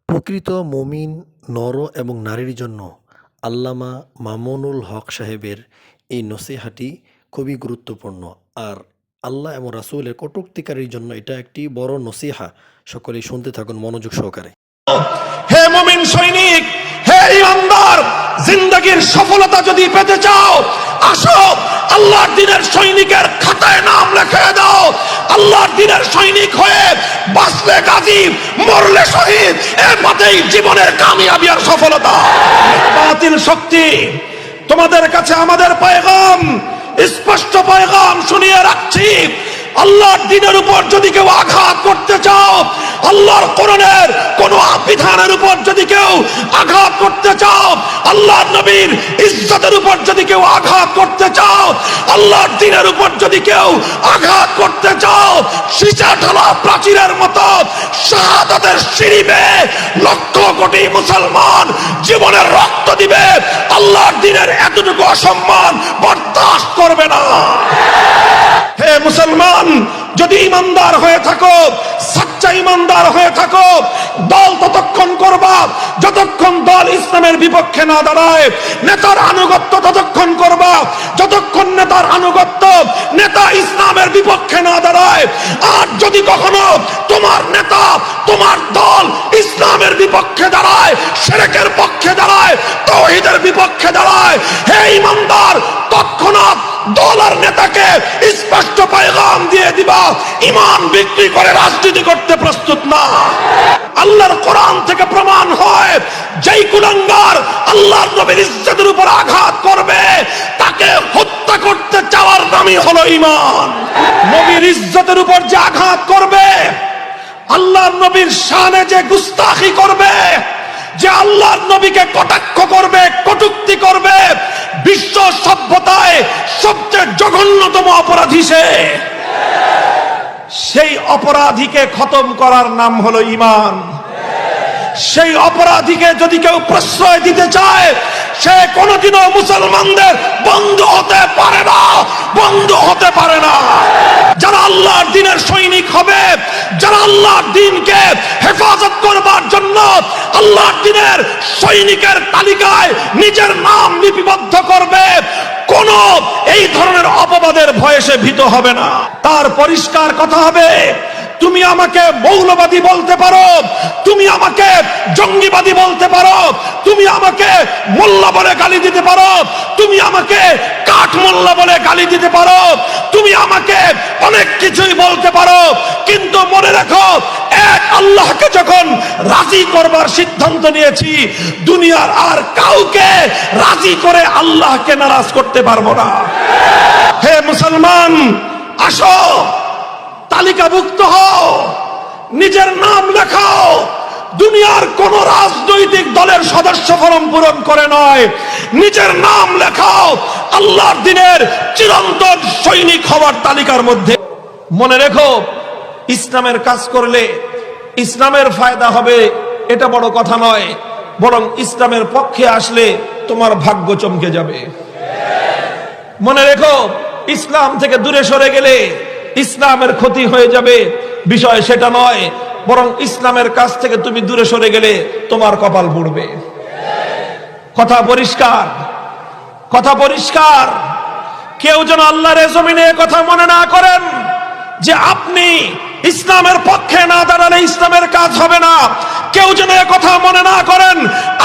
প্রকৃত মুমিন নর এবং নারীর জন্য আল্লামা মামুনুল হক সাহেবের এই নসিহাটি খুবই গুরুত্বপূর্ণ। আর আল্লাহ এবং রাসূলের কটূক্তিকারীর জন্য এটা একটি বড় নসিহা। সকলেই শুনতে থাকুন মনোযোগ সহকারে। হে মুমিন সৈনিক, হে ইমানদার, জিন্দেগীর সফলতা যদি পেতে চাও, আসো আল্লাহর দ্বীনের সৈনিকের খাতায় নাম লিখে দাও। আল্লাহর দ্বীনের সৈনিক হয়ে বাঁচলে গাজী, মরলে শহীদ, এর পথেই জীবনের কামিয়াবি আর সফলতা। বাতিল শক্তি, তোমাদের কাছে আমাদের পয়গাম, স্পষ্ট পয়গাম শুনিয়ে রাখছি। আল্লাহর দ্বীনের উপর যদি কেউ আঘাত করতে চাও, আল্লাহর কোরআনের কোন বিধানের উপর যদি কেউ আঘাত করতে চাও, আল্লাহর নবীর ইজ্জতের উপর যদি কেউ আঘাত করতে চাও, আল্লাহর দ্বীনের উপর যদি কেউ আঘাত করতে চাও, সীসা ঢালা প্রাচীরের মতো শাহাদাতের সিঁড়ি বেয়ে লক্ষ কোটি মুসলমান জীবনের রক্ত দিবে, আল্লাহর দ্বীনের এতটুকু অসম্মান বরদাস্ত করবে না। হে মুসলমান, যদি ইমানদার হয়ে থাকো, সচ্চা ইমানদার হয়ে থাকো, দল ততক্ষণ করবা যতক্ষণ দল ইসলামের বিপক্ষে না দাঁড়ায়। নেতার আনুগত্য ততক্ষণ করবা যতক্ষণ নেতার আনুগত্য নেতা ইসলামের বিপক্ষে না দাঁড়ায়। আর যদি কখনো তোমার নেতা, তোমার দল ইসলামের বিপক্ষে দাঁড়ায়, শিরকের পক্ষে দাঁড়ায়, তাওহীদের বিপক্ষে দাঁড়ায়, হে ইমানদার, তৎক্ষণাৎ দল আর নেতাকে স্পষ্ট পয়গাম দিয়ে দিবা, ঈমান বিক্রি করে রাজনীতি করতে প্রস্তুত না। আল্লাহর কোরআন থেকে প্রমাণ হয়, যেই কুলাঙ্গার আল্লাহর নবীর ইজ্জতের উপর আঘাত করবে, তাকে হত্যা করতে চাওয়ার নামই হলো ঈমান। নবীর ইজ্জতের উপর যে আঘাত করবে, আল্লাহর নবীর শানে যে গুস্তাখি করবে, যে আল্লাহর নবীকে কটাক্ষ করবে, কটূক্তি করবে, বিশ্ব সভ্যতায় সবচেয়ে জঘন্যতম অপরাধী সে। সেই অপরাধীকে খতম করার নাম হলো ঈমান। সেই অপরাধীকে যদি কেউ প্রশ্রয় দিতে চায়, সে কোনোদিনও মুসলমানদের বন্ধু হতে পারে না, বন্ধু হতে পারে না। যারা আল্লাহর দ্বীনের সৈনিক হবে, যারা আল্লাহর দ্বীনকে হেফাজত করবার জন্য আল্লাহর দ্বীনের সৈনিকের তালিকায় নিজের নাম লিপিবদ্ধ করবে, কোন এই ধরনের অপবাদের ভয়ে সে ভীত হবে না। তার পরিষ্কার কথা হবে, তুমি আমাকে মৌলবাদী বলতে পারো, তুমি আমাকে জঙ্গিবাদী বলতে পারো, তুমি আমাকে মোল্লা বলে গালি দিতে পারো, তুমি আমাকে কাঠ মোল্লা বলে গালি দিতে পারো, তুমি আমাকে অনেক কিছুই বলতে পারো, কিন্তু মনে রাখো, এক আল্লাহকে যখন রাজি করবার সিদ্ধান্ত নিয়েছি, দুনিয়ার আর কাউকে রাজি করে আল্লাহকে নারাজ করতে পারবো না। হে মুসলমান, আসো তালিকাভুক্ত হও, নিজের নাম লেখাও। দুনিয়ার কোন রাজনৈতিক দলের সদস্য ফরম পূরণ করে নয়, নিজের নাম লেখাও আল্লাহর দ্বীনের চিরন্তন সৈনিক হওয়ার তালিকার মধ্যে। মনে রেখো, ইসলামের কাজ করলে ইসলামের ফায়দা হবে, এটা বড় কথা নয়, বরং ইসলামের পক্ষে আসলে তোমার ভাগ্য চমকে যাবে। মনে রেখো, ইসলাম থেকে দূরে সরে গেলে ইসলামের ক্ষতি হয়ে যাবে, বিষয় সেটা নয়, বরং ইসলামের কাছ থেকে তুমি দূরে সরে গেলে তোমার কপাল পুড়বে। কথা পরিষ্কার, কথা পরিষ্কার। কেউ যেন আল্লাহর জমিনে কথা মনে না করেন যে আপনি ইসলামের পক্ষে না দাঁড়ালে ইসলামের কাজ হবে না। কেউ যেন কথা মনে না করেন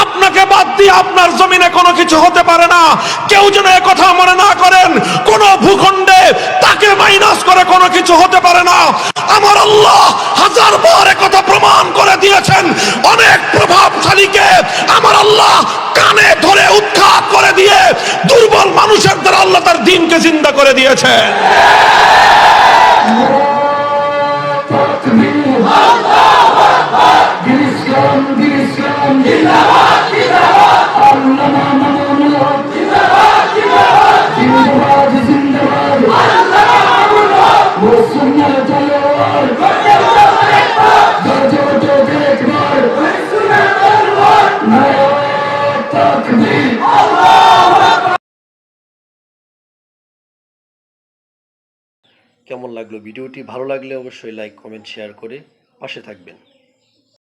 আপনাকে বাদ দিয়ে আপনার জমিনে কোনো কিছু হতে পারে না। কেউ যেন কথা মনে না করেন কোন ভূখণ্ডে তাকে মাইনাস করে কোনো কিছু হতে পারে না। আমার আল্লাহ হাজারবার কথা প্রমাণ করে দিয়েছেন। অনেক প্রভাবশালীকে আমার আল্লাহ কানে ধরে উৎখাত করে দিয়ে দুর্বল মানুষের দ্বারা আল্লাহ তার দ্বীনকে জিন্দা করে দিয়েছেন। কেমন লাগলো ভিডিওটি? ভালো লাগলে অবশ্যই লাইক, কমেন্ট, শেয়ার করে পাশে থাকবেন।